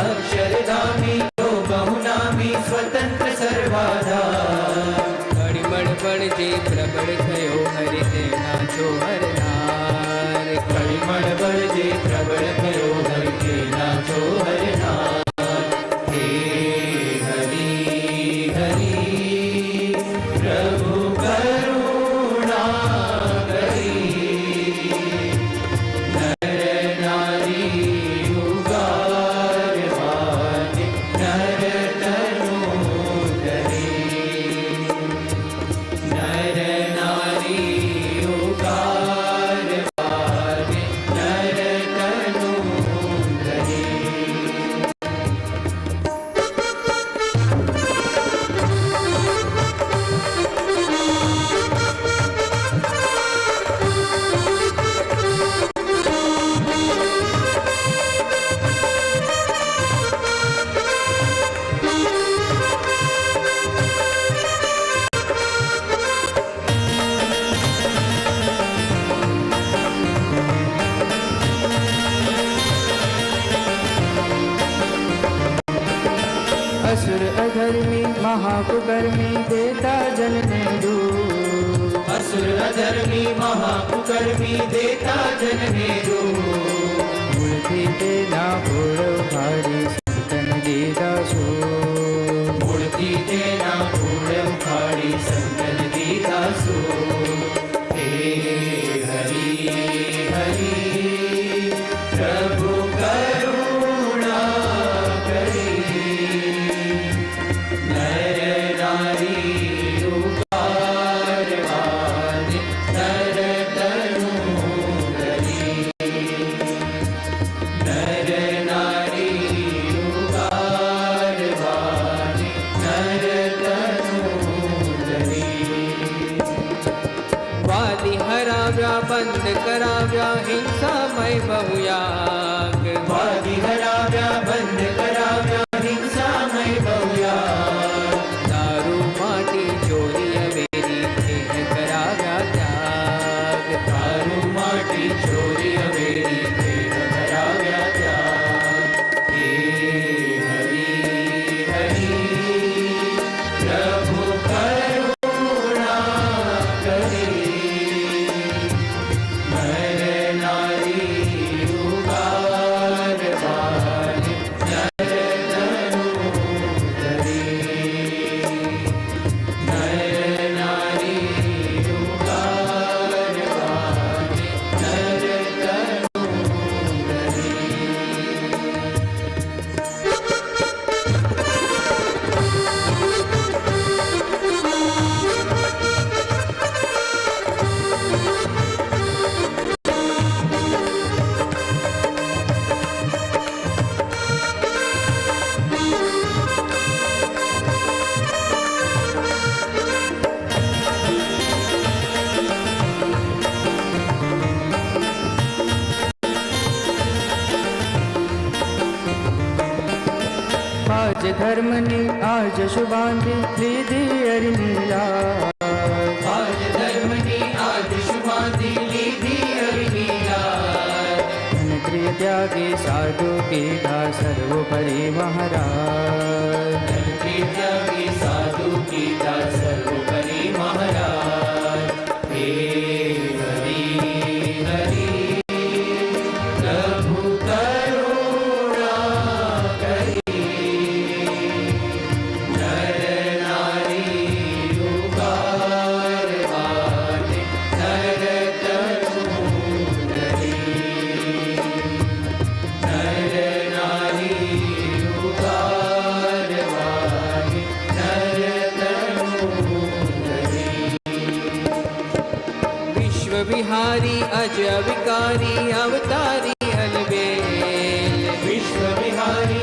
अक्षरधामी तो बहुनामी स्वतंत्र सर्वाधार। कड़िमड़ बड़ जे प्रबल थयो हरि तेना छो हरनार। कड़िमड़ बड़ जे प्रबल थयो हरि तेना छो हरनार। हे हरि हरि प्रभु करुणा करी नर नारी उगारवान नर तनु धरी। नर नारी उगारवान नर तनु धरी। असुर अधर्मी महाकुकर्मी देता जन ने दूर। असुर अधर्मी महाकुकर्मी देता जन ने दूर। मूर्ति तेना घोड़ उखाड़ी संतन दीदा सो। मूर्ति तेना घोड़ उखाड़ी संतन दीदा सो। हे हरि हरि प्रभु करुणा करी नर नारी उगारवान नर तनु धरी। नर नारी उगारवान नर तनु धरी। वादी हराव्या बंद कराव्या हिंसामय बहुयाग। वादी हराव्या बंद कराव्या हिंसामय बहुयाग। दारू माटी चोरी अवेरी तेह कराव्या त्याग। दारू माटी चोरी अवेरी तेह कराव्या त्याग। हे हरि हरि प्रभु करुणा करी नर नारी उगारवान नर तनु धरी। नर नारी उगारवान नर तनु धरी। आज धर्मनी आज शुभांति लीधी अरिनीला। आज धर्मनी आज शुभांति लीधी अरिनीला। प्रिय त्यागी साधु कीधा सर्वोपरि महाराज। त्यागी साधु कीधा सर्वोपरि महाराज। हे हरि हरि प्रभु करुणा करी नर नारी उगारवान नर तनु धरी। नर नारी उगारवान नर तनु धरी। विश्व विहारी अज विकारी अवतारी अलबेल। विश्व विहारी